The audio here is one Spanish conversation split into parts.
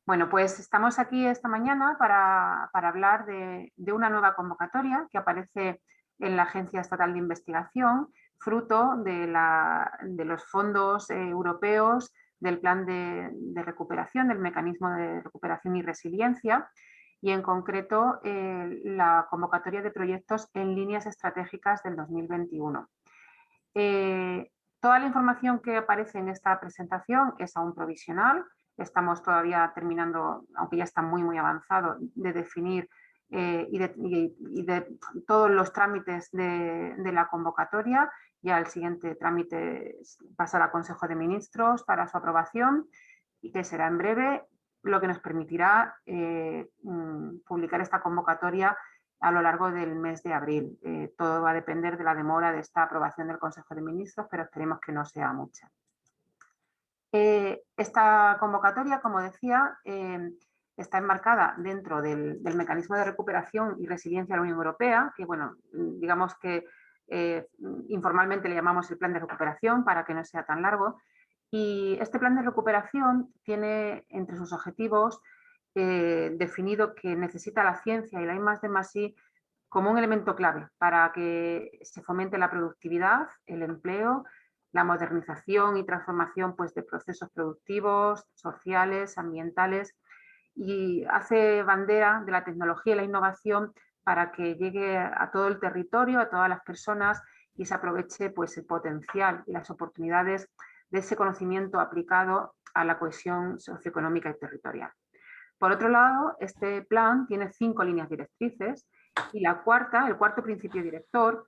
Bueno, pues estamos aquí esta mañana para hablar de una nueva convocatoria que aparece en la Agencia Estatal de Investigación, fruto de los fondos europeos del Plan de Recuperación, del Mecanismo de Recuperación y Resiliencia, y en concreto la convocatoria de proyectos en líneas estratégicas del 2021. Toda la información que aparece en esta presentación es aún provisional. Estamos todavía terminando, aunque ya está muy avanzado, de definir y de todos los trámites de la convocatoria. Ya el siguiente trámite pasará al Consejo de Ministros para su aprobación y que será en breve, lo que nos permitirá publicar esta convocatoria a lo largo del mes de abril. Todo va a depender de la demora de esta aprobación del Consejo de Ministros, pero esperemos que no sea mucha. Esta convocatoria, como decía, está enmarcada dentro del Mecanismo de Recuperación y Resiliencia de la Unión Europea, que, bueno, digamos que informalmente le llamamos el Plan de Recuperación para que no sea tan largo. Y este plan de recuperación tiene entre sus objetivos definido que necesita la ciencia y la I+D+I como un elemento clave para que se fomente la productividad, el empleo, la modernización y transformación pues, de procesos productivos, sociales, ambientales, y hace bandera de la tecnología y la innovación para que llegue a todo el territorio, a todas las personas y se aproveche pues, el potencial y las oportunidades de ese conocimiento aplicado a la cohesión socioeconómica y territorial. Por otro lado, este plan tiene 5 líneas directrices y el cuarto principio director,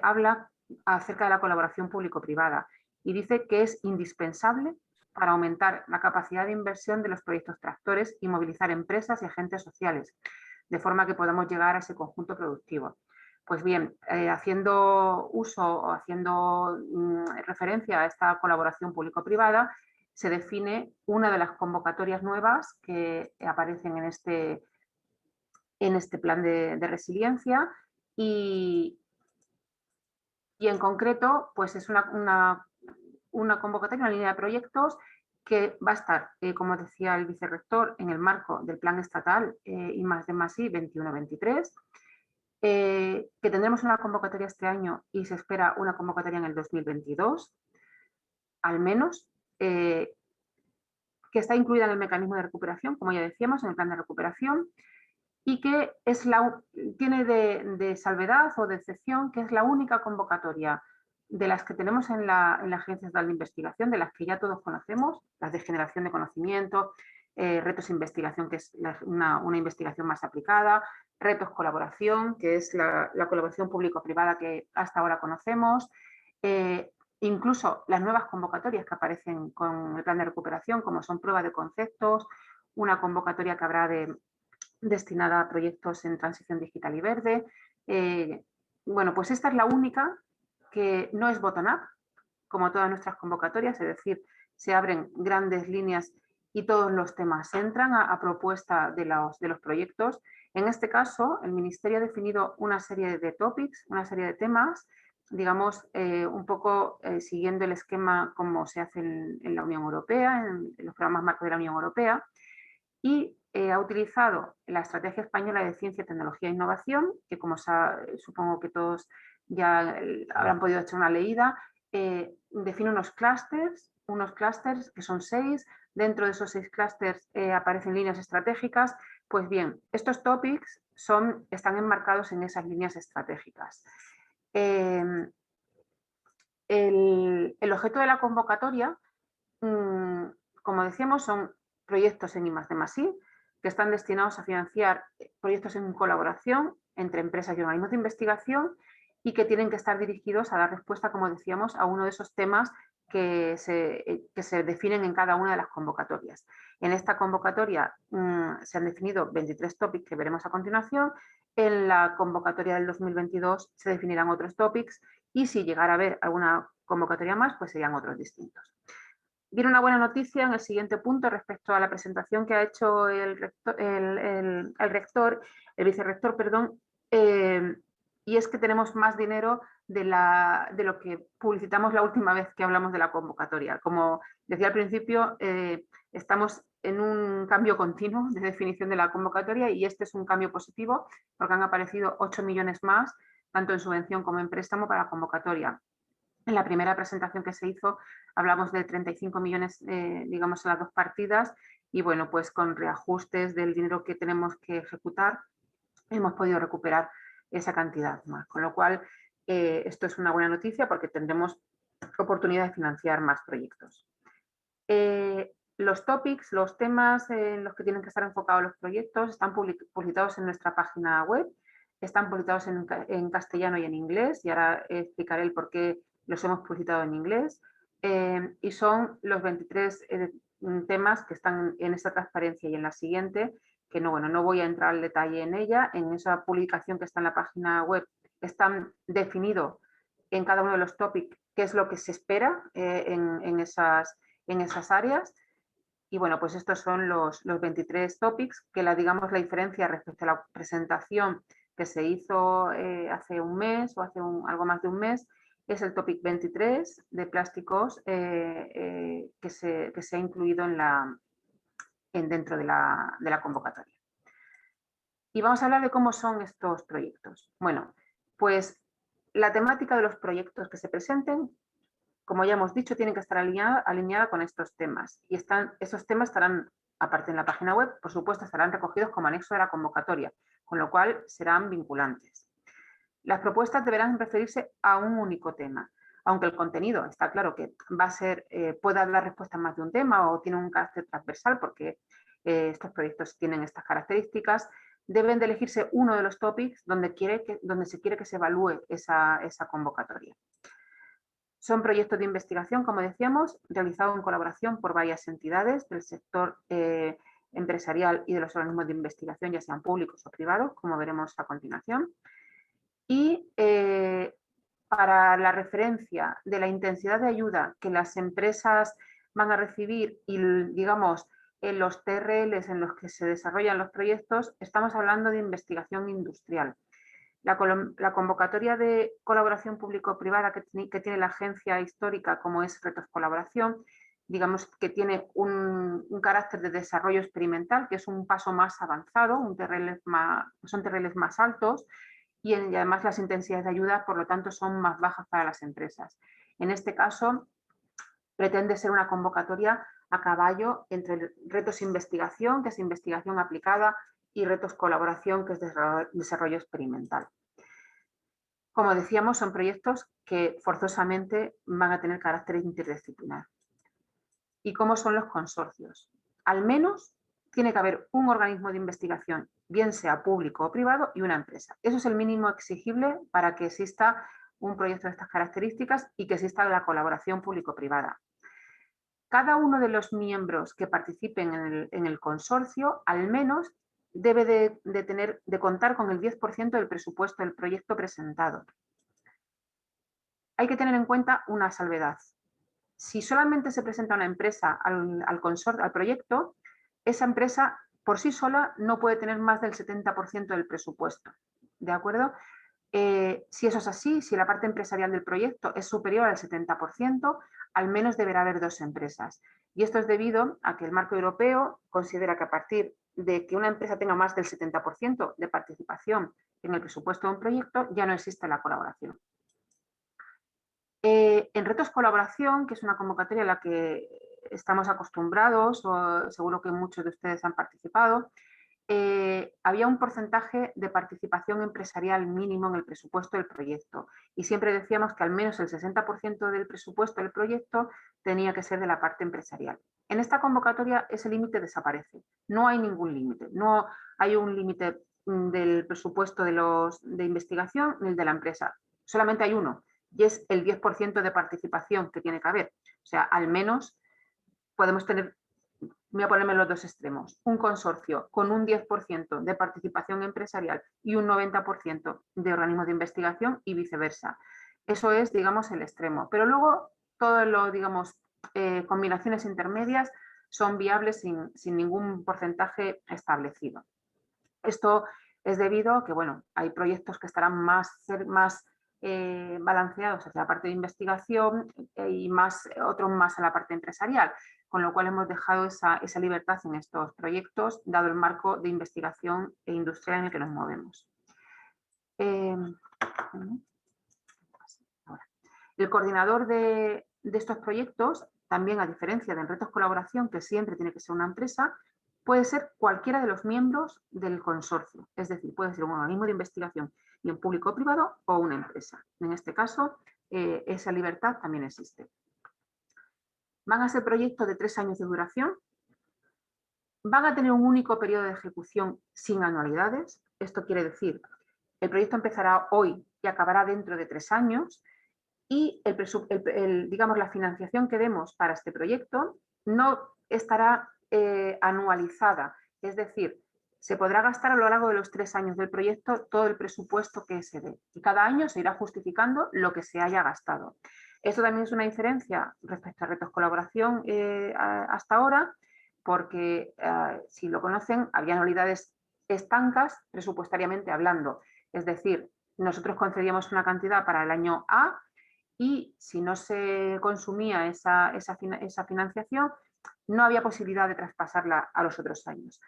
habla acerca de la colaboración público-privada y dice que es indispensable para aumentar la capacidad de inversión de los proyectos tractores y movilizar empresas y agentes sociales, de forma que podamos llegar a ese conjunto productivo. Pues bien, haciendo uso o haciendo referencia a esta colaboración público-privada, se define una de las convocatorias nuevas que aparecen en este plan de resiliencia y en concreto pues es una convocatoria, una línea de proyectos que va a estar, como decía el vicerrector, en el marco del plan estatal I+D+I 21-23, que tendremos una convocatoria este año y se espera una convocatoria en el 2022, al menos, que está incluida en el mecanismo de recuperación, como ya decíamos, en el plan de recuperación, y que tiene de salvedad o de excepción que es la única convocatoria de las que tenemos en la Agencia Estatal de Investigación, de las que ya todos conocemos, las de generación de conocimiento, retos de investigación, que es una investigación más aplicada, retos colaboración, que es la colaboración público-privada que hasta ahora conocemos, incluso las nuevas convocatorias que aparecen con el plan de recuperación, como son pruebas de conceptos, una convocatoria que habrá destinada a proyectos en transición digital y verde. Bueno, pues esta es la única que no es bottom-up, como todas nuestras convocatorias, es decir, se abren grandes líneas y todos los temas entran a propuesta de los proyectos. En este caso, el Ministerio ha definido una serie de topics, una serie de temas, digamos, un poco siguiendo el esquema como se hace en la Unión Europea, en los programas marco de la Unión Europea, y ha utilizado la Estrategia Española de Ciencia, Tecnología e Innovación, que como supongo que todos ya habrán podido echar una leída, define unos clústeres que son 6. Dentro de esos 6 clústeres aparecen líneas estratégicas. Pues bien, estos topics están enmarcados en esas líneas estratégicas. El objeto de la convocatoria, como decíamos, son proyectos en I+D+I que están destinados a financiar proyectos en colaboración entre empresas y organismos de investigación y que tienen que estar dirigidos a dar respuesta, como decíamos, a uno de esos temas que se definen en cada una de las convocatorias. En esta convocatoria se han definido 23 topics que veremos a continuación. En la convocatoria del 2022 se definirán otros topics y si llegara a haber alguna convocatoria más, pues serían otros distintos. Viene una buena noticia en el siguiente punto respecto a la presentación que ha hecho el vicerrector, perdón, y es que tenemos más dinero de lo que publicitamos la última vez que hablamos de la convocatoria. Como decía al principio, estamos en un cambio continuo de definición de la convocatoria y este es un cambio positivo porque han aparecido 8 millones más, tanto en subvención como en préstamo para la convocatoria. En la primera presentación que se hizo hablamos de 35 millones, digamos, en las dos partidas y bueno, pues con reajustes del dinero que tenemos que ejecutar hemos podido recuperar esa cantidad más. Con lo cual, esto es una buena noticia porque tendremos oportunidad de financiar más proyectos. Los topics, los temas en los que tienen que estar enfocados los proyectos están publicados en nuestra página web, están publicados en castellano y en inglés y ahora explicaré el por qué los hemos publicitado en inglés y son los 23 temas que están en esta transparencia y en la siguiente, que no, bueno, no voy a entrar al detalle en ella, en esa publicación que está en la página web están definidos en cada uno de los topics qué es lo que se espera en esas áreas. Y bueno, pues estos son los 23 topics, que digamos la diferencia respecto a la presentación que se hizo hace un mes o hace algo más de un mes, es el topic 23 de plásticos que se ha incluido dentro de la convocatoria. Y vamos a hablar de cómo son estos proyectos. Bueno, pues la temática de los proyectos que se presenten, como ya hemos dicho, tienen que estar alineada con estos temas. Y esos temas estarán, aparte en la página web, por supuesto, estarán recogidos como anexo de la convocatoria, con lo cual serán vinculantes. Las propuestas deberán referirse a un único tema, aunque el contenido está claro que va a ser, puede dar respuesta a más de un tema o tiene un carácter transversal porque estos proyectos tienen estas características, deben de elegirse uno de los topics donde se quiere que se evalúe esa convocatoria. Son proyectos de investigación, como decíamos, realizados en colaboración por varias entidades del sector empresarial y de los organismos de investigación, ya sean públicos o privados, como veremos a continuación. Y para la referencia de la intensidad de ayuda que las empresas van a recibir y, digamos, en los TRLs en los que se desarrollan los proyectos, estamos hablando de investigación industrial. La convocatoria de colaboración público-privada que tiene la agencia histórica, como es Retos Colaboración, digamos que tiene un carácter de desarrollo experimental, que es un paso más avanzado, son TRLs más altos y además las intensidades de ayuda, por lo tanto, son más bajas para las empresas. En este caso, pretende ser una convocatoria a caballo entre retos investigación, que es investigación aplicada, y retos colaboración, que es desarrollo experimental. Como decíamos, son proyectos que forzosamente van a tener carácter interdisciplinar. ¿Y cómo son los consorcios? Al menos tiene que haber un organismo de investigación, bien sea público o privado, y una empresa. Eso es el mínimo exigible para que exista un proyecto de estas características y que exista la colaboración público-privada. Cada uno de los miembros que participen en el consorcio, al menos, debe de contar con el 10% del presupuesto del proyecto presentado. Hay que tener en cuenta una salvedad. Si solamente se presenta una empresa al proyecto, esa empresa por sí sola no puede tener más del 70% del presupuesto. ¿De acuerdo? Si eso es así, si la parte empresarial del proyecto es superior al 70%, al menos deberá haber dos empresas. Y esto es debido a que el marco europeo considera que a partir de que una empresa tenga más del 70% de participación en el presupuesto de un proyecto, ya no existe la colaboración. En Retos Colaboración, que es una convocatoria a la que estamos acostumbrados, o seguro que muchos de ustedes han participado, había un porcentaje de participación empresarial mínimo en el presupuesto del proyecto y siempre decíamos que al menos el 60% del presupuesto del proyecto tenía que ser de la parte empresarial. En esta convocatoria ese límite desaparece, no hay ningún límite, no hay un límite del presupuesto de investigación ni el de la empresa, solamente hay uno y es el 10% de participación que tiene que haber, o sea, al menos podemos tener. Voy a ponerme los dos extremos. Un consorcio con un 10% de participación empresarial y un 90% de organismos de investigación y viceversa. Eso es, digamos, el extremo. Pero luego, todas las, digamos, combinaciones intermedias son viables sin ningún porcentaje establecido. Esto es debido a que, bueno, hay proyectos que estarán más balanceados hacia la parte de investigación y otros más a la parte empresarial. con lo cual hemos dejado esa libertad en estos proyectos, dado el marco de investigación e industrial en el que nos movemos. El coordinador de estos proyectos, también a diferencia de en Retos Colaboración, que siempre tiene que ser una empresa, puede ser cualquiera de los miembros del consorcio. Es decir, puede ser un organismo de investigación, bien público o privado, o una empresa. En este caso, esa libertad también existe. Van a ser proyectos de 3 años de duración. Van a tener un único periodo de ejecución sin anualidades. Esto quiere decir, el proyecto empezará hoy y acabará dentro de 3 años. Y digamos, la financiación que demos para este proyecto no estará anualizada. Es decir, se podrá gastar a lo largo de los 3 años del proyecto todo el presupuesto que se dé. Y cada año se irá justificando lo que se haya gastado. Esto también es una diferencia respecto a Retos Colaboración hasta ahora, porque si lo conocen, había anualidades estancas presupuestariamente hablando. Es decir, nosotros concedíamos una cantidad para el año A y si no se consumía esa financiación, no había posibilidad de traspasarla a los otros años.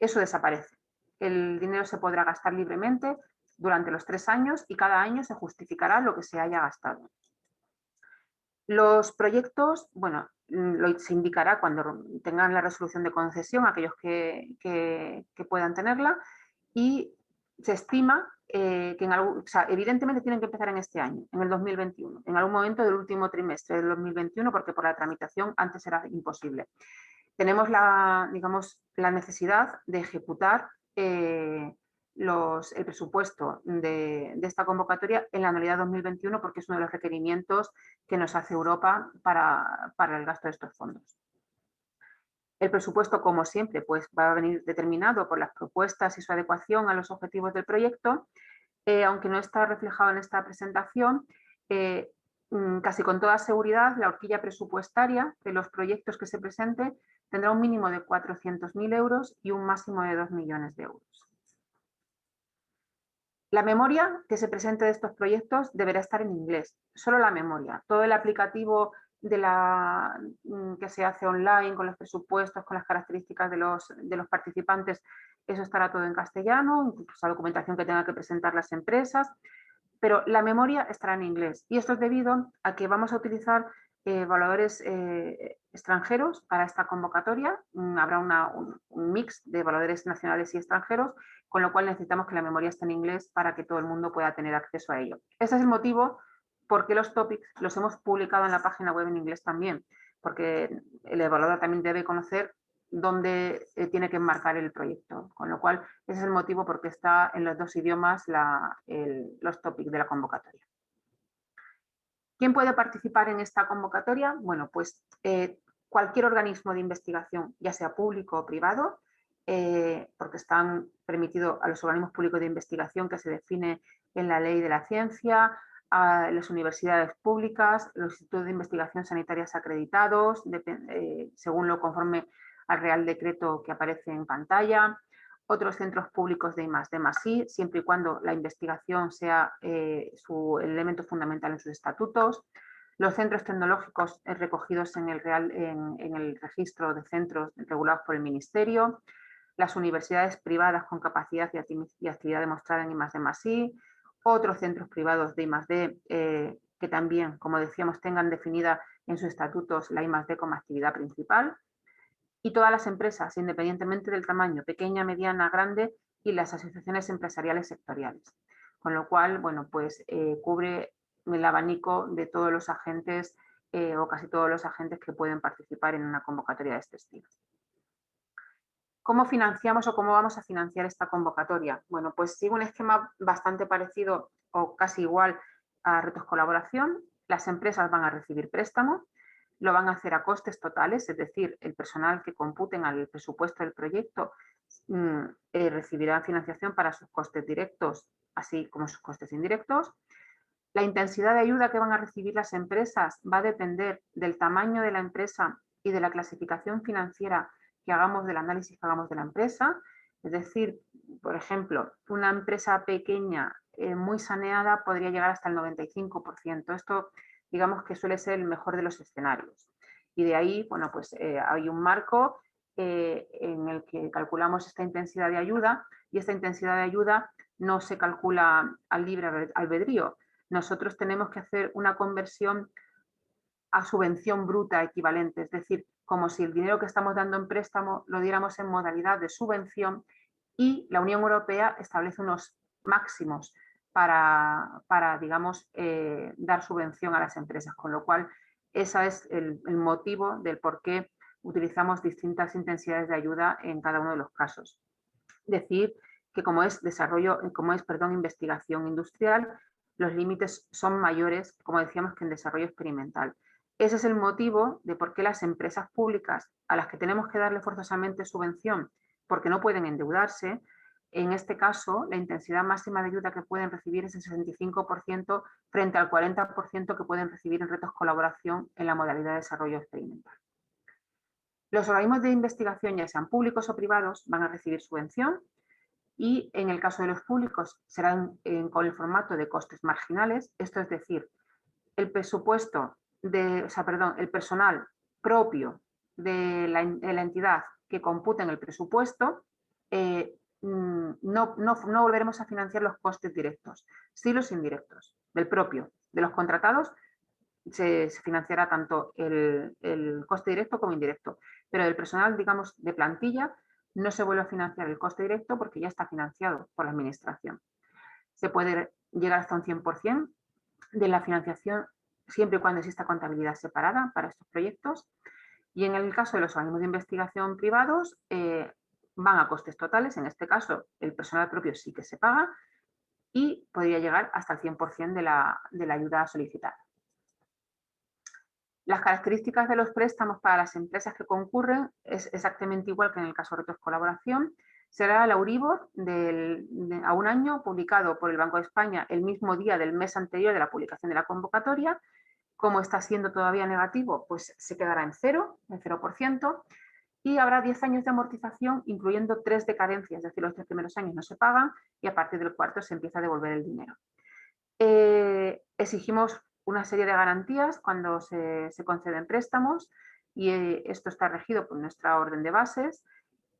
Eso desaparece. El dinero se podrá gastar libremente durante los 3 años y cada año se justificará lo que se haya gastado. Los proyectos, bueno, se indicará cuando tengan la resolución de concesión, aquellos que puedan tenerla, y se estima que evidentemente tienen que empezar en este año, en el 2021, en algún momento del último trimestre del 2021, porque por la tramitación antes era imposible. Tenemos la necesidad de ejecutar el presupuesto de esta convocatoria en la anualidad 2021 porque es uno de los requerimientos que nos hace Europa para el gasto de estos fondos. El presupuesto, como siempre, pues va a venir determinado por las propuestas y su adecuación a los objetivos del proyecto, aunque no está reflejado en esta presentación, casi con toda seguridad la horquilla presupuestaria de los proyectos que se presenten tendrá un mínimo de 400.000 euros y un máximo de 2 millones de euros. La memoria que se presente de estos proyectos deberá estar en inglés, solo la memoria. Todo el aplicativo que se hace online con los presupuestos, con las características de los participantes, eso estará todo en castellano, incluso la documentación que tengan que presentar las empresas, pero la memoria estará en inglés. Y esto es debido a que vamos a utilizar evaluadores extranjeros para esta convocatoria. Habrá un mix de evaluadores nacionales y extranjeros, con lo cual necesitamos que la memoria esté en inglés para que todo el mundo pueda tener acceso a ello. Ese es el motivo por qué los topics los hemos publicado en la página web en inglés también, porque el evaluador también debe conocer dónde tiene que enmarcar el proyecto, con lo cual ese es el motivo por qué está en los 2 idiomas los topics de la convocatoria. ¿Quién puede participar en esta convocatoria? Bueno, pues cualquier organismo de investigación, ya sea público o privado, porque están permitidos a los organismos públicos de investigación que se define en la Ley de la Ciencia, a las universidades públicas, los institutos de investigación sanitarias acreditados, según lo conforme al Real Decreto que aparece en pantalla, otros centros públicos de I+D+I, siempre y cuando la investigación sea el elemento fundamental en sus estatutos, los centros tecnológicos recogidos en el registro de centros regulados por el Ministerio, las universidades privadas con capacidad y actividad demostrada en I+D+I, otros centros privados de I+D que también, como decíamos, tengan definida en sus estatutos la I+D como actividad principal, y todas las empresas, independientemente del tamaño, pequeña, mediana, grande, y las asociaciones empresariales sectoriales. Con lo cual, bueno, pues cubre el abanico de todos los agentes o casi todos los agentes que pueden participar en una convocatoria de este estilo. ¿Cómo financiamos o cómo vamos a financiar esta convocatoria? Bueno, pues sigue un esquema bastante parecido o casi igual a Retos Colaboración. Las empresas van a recibir préstamo, lo van a hacer a costes totales, es decir, el personal que computen al presupuesto del proyecto recibirá financiación para sus costes directos, así como sus costes indirectos. La intensidad de ayuda que van a recibir las empresas va a depender del tamaño de la empresa y de la clasificación financiera que hagamos, del análisis que hagamos de la empresa. Es decir, por ejemplo, una empresa pequeña muy saneada podría llegar hasta el 95%. Esto, digamos que suele ser el mejor de los escenarios. Y de ahí, bueno, pues hay un marco en el que calculamos esta intensidad de ayuda, y esta intensidad de ayuda no se calcula al libre albedrío. Nosotros tenemos que hacer una conversión a subvención bruta equivalente, es decir, como si el dinero que estamos dando en préstamo lo diéramos en modalidad de subvención, y la Unión Europea establece unos máximos para digamos, dar subvención a las empresas, con lo cual ese es el motivo del por qué utilizamos distintas intensidades de ayuda en cada uno de los casos. Decir que como es investigación industrial, los límites son mayores, como decíamos, que en desarrollo experimental. Ese es el motivo de por qué las empresas públicas, a las que tenemos que darle forzosamente subvención porque no pueden endeudarse, en este caso la intensidad máxima de ayuda que pueden recibir es el 65% frente al 40% que pueden recibir en retos colaboración en la modalidad de desarrollo experimental. Los organismos de investigación, ya sean públicos o privados, van a recibir subvención, y en el caso de los públicos serán con el formato de costes marginales, esto es decir, el personal propio de la entidad que compute en el presupuesto, no volveremos a financiar los costes directos, sí los indirectos, del propio. De los contratados se financiará tanto el coste directo como indirecto, pero del personal, digamos, de plantilla, no se vuelve a financiar el coste directo porque ya está financiado por la administración. Se puede llegar hasta un 100% de la financiación siempre y cuando exista contabilidad separada para estos proyectos, y en el caso de los organismos de investigación privados van a costes totales. En este caso el personal propio sí que se paga y podría llegar hasta el 100% de la ayuda solicitada. Las características de los préstamos para las empresas que concurren es exactamente igual que en el caso de retos colaboración. Será el Euribor a un año, publicado por el Banco de España el mismo día del mes anterior de la publicación de la convocatoria. Como está siendo todavía negativo, pues se quedará en 0%, y habrá 10 años de amortización, incluyendo 3 de carencia, es decir, los 3 primeros años no se pagan y a partir del cuarto se empieza a devolver el dinero. Exigimos una serie de garantías cuando se conceden préstamos, y esto está regido por nuestra orden de bases,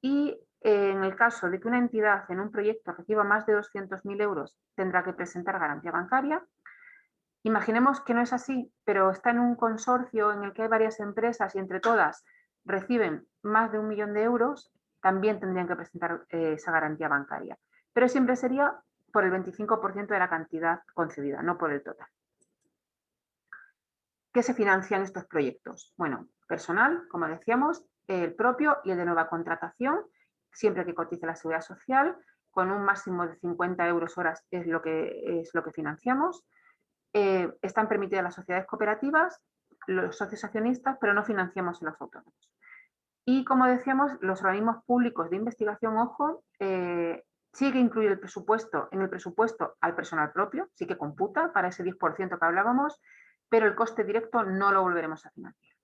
y en el caso de que una entidad en un proyecto reciba más de 200.000 euros tendrá que presentar garantía bancaria. Imaginemos que no es así, pero está en un consorcio en el que hay varias empresas y entre todas reciben más de 1 millón de euros, también tendrían que presentar esa garantía bancaria, pero siempre sería por el 25% de la cantidad concedida, no por el total. ¿Qué se financian estos proyectos? Bueno, personal, como decíamos, el propio y el de nueva contratación, siempre que cotice la Seguridad Social, con un máximo de 50 euros horas es lo que financiamos. Están permitidas las sociedades cooperativas, los socios accionistas, pero no financiamos a los autónomos. Y como decíamos, los organismos públicos de investigación, ojo, sí que incluye el presupuesto, en el presupuesto al personal propio, sí que computa para ese 10% que hablábamos, pero el coste directo no lo volveremos a financiar.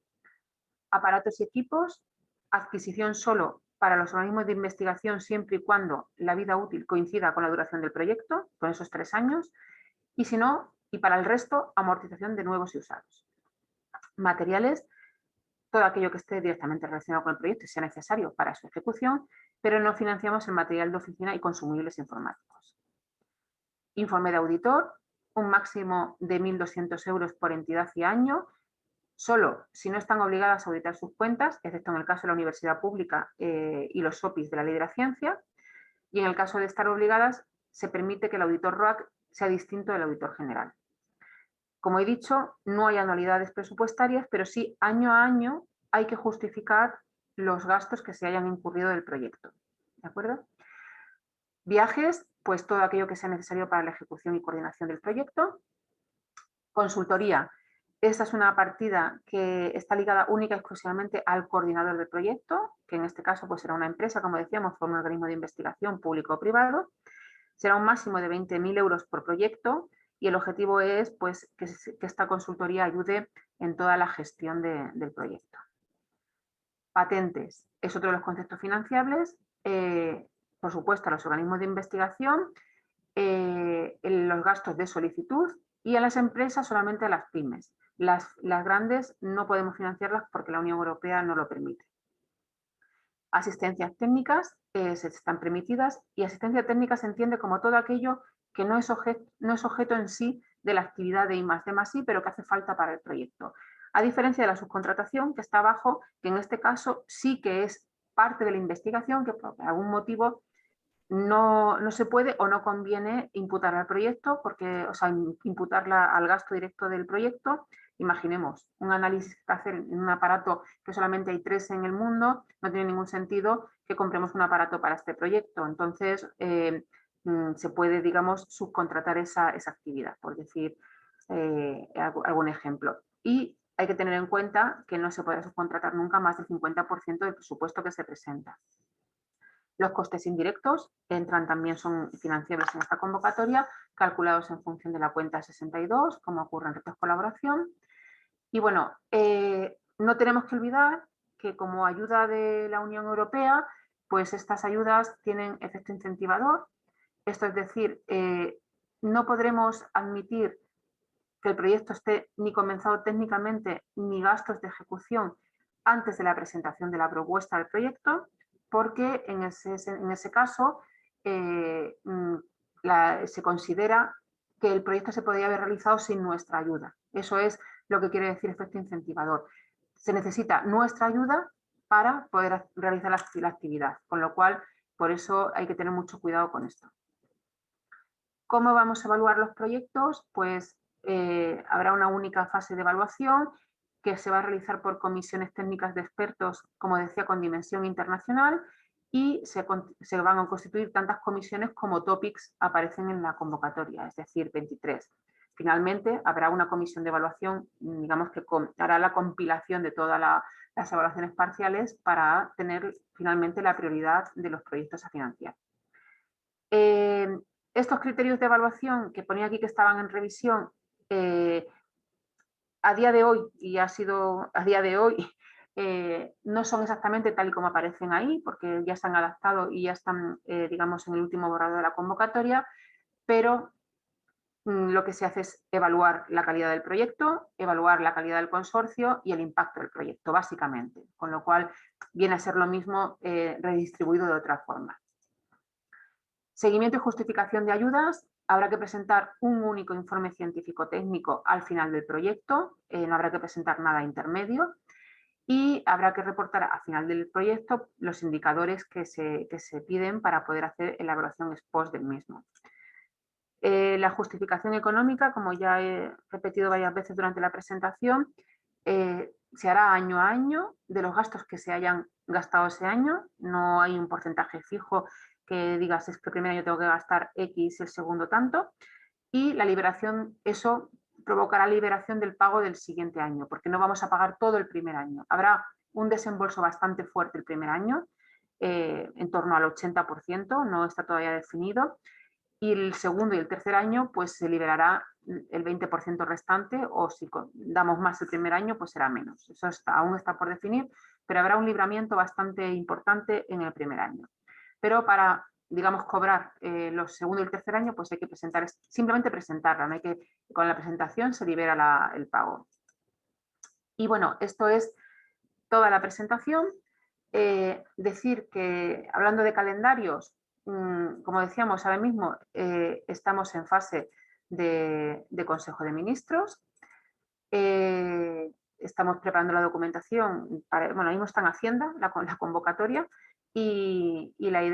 Aparatos y equipos, adquisición solo para los organismos de investigación siempre y cuando la vida útil coincida con la duración del proyecto, con esos 3 años, y si no, y para el resto, amortización de nuevos y usados. Materiales, todo aquello que esté directamente relacionado con el proyecto y sea necesario para su ejecución, pero no financiamos el material de oficina y consumibles informáticos. Informe de auditor, un máximo de 1.200 euros por entidad y año, solo si no están obligadas a auditar sus cuentas, excepto en el caso de la universidad pública y los SOPIs de la Ley de la Ciencia, y en el caso de estar obligadas, se permite que el auditor ROAC sea distinto del auditor general. Como he dicho, no hay anualidades presupuestarias, pero sí año a año hay que justificar los gastos que se hayan incurrido del proyecto. ¿De acuerdo? Viajes, pues todo aquello que sea necesario para la ejecución y coordinación del proyecto. Consultoría, esta es una partida que está ligada única y exclusivamente al coordinador del proyecto, que en este caso pues será una empresa, como decíamos, o un organismo de investigación público o privado. Será un máximo de 20.000 euros por proyecto, y el objetivo es pues, que esta consultoría ayude en toda la gestión del proyecto. Patentes es otro de los conceptos financiables, por supuesto a los organismos de investigación, los gastos de solicitud, y a las empresas solamente a las pymes. Las grandes no podemos financiarlas porque la Unión Europea no lo permite. Asistencias técnicas están permitidas, y asistencia técnica se entiende como todo aquello que no es objeto en sí de la actividad de I+D+I, pero que hace falta para el proyecto. A diferencia de la subcontratación, que está abajo, que en este caso sí que es parte de la investigación, que por algún motivo no se puede o no conviene imputar al proyecto, porque, o sea, imputarla al gasto directo del proyecto. Imaginemos un análisis que hacer en un aparato que solamente hay 3 en el mundo, no tiene ningún sentido que compremos un aparato para este proyecto. Entonces, se puede, digamos, subcontratar esa actividad, por decir algún ejemplo. Y hay que tener en cuenta que no se puede subcontratar nunca más del 50% del presupuesto que se presenta. Los costes indirectos entran también, son financiables en esta convocatoria, calculados en función de la cuenta 62, como ocurre en retos colaboración. Y bueno, no tenemos que olvidar que como ayuda de la Unión Europea, pues estas ayudas tienen efecto incentivador. Esto es decir, no podremos admitir que el proyecto esté ni comenzado técnicamente ni gastos de ejecución antes de la presentación de la propuesta del proyecto, porque en ese caso se considera que el proyecto se podría haber realizado sin nuestra ayuda. Eso es lo que quiere decir efecto incentivador. Se necesita nuestra ayuda para poder realizar la actividad, con lo cual, por eso hay que tener mucho cuidado con esto. ¿Cómo vamos a evaluar los proyectos? Pues habrá una única fase de evaluación que se va a realizar por comisiones técnicas de expertos, como decía, con dimensión internacional, y se van a constituir tantas comisiones como topics aparecen en la convocatoria, es decir, 23. Finalmente, habrá una comisión de evaluación, digamos, que hará la compilación de todas las evaluaciones parciales para tener finalmente la prioridad de los proyectos a financiar. Estos criterios de evaluación que ponía aquí que estaban en revisión, a día de hoy, y ha sido a día de hoy, no son exactamente tal y como aparecen ahí, porque ya se han adaptado y ya están, digamos, en el último borrador de la convocatoria, pero lo que se hace es evaluar la calidad del proyecto, evaluar la calidad del consorcio y el impacto del proyecto, básicamente, con lo cual viene a ser lo mismo redistribuido de otra forma. Seguimiento y justificación de ayudas. Habrá que presentar un único informe científico técnico al final del proyecto, no habrá que presentar nada intermedio, y habrá que reportar al final del proyecto los indicadores que se piden para poder hacer la evaluación ex post del mismo. La justificación económica, como ya he repetido varias veces durante la presentación, se hará año a año de los gastos que se hayan gastado ese año. No hay un porcentaje fijo que digas es que el primer año tengo que gastar X, el segundo tanto. Y la liberación, eso provocará liberación del pago del siguiente año, porque no vamos a pagar todo el primer año. Habrá un desembolso bastante fuerte el primer año, en torno al 80%, no está todavía definido. Y el segundo y el tercer año, pues se liberará el 20% restante, o si damos más el primer año, pues será menos. Eso aún está por definir, pero habrá un libramiento bastante importante en el primer año. Pero para, digamos, cobrar los segundo y el tercer año, pues hay que presentar, simplemente presentarla, no hay que, con la presentación se libera el pago. Y bueno, esto es toda la presentación. Decir que, hablando de calendarios, como decíamos, ahora mismo estamos en fase de Consejo de Ministros. Estamos preparando la documentación, bueno, ahora mismo está en Hacienda la convocatoria, y la idea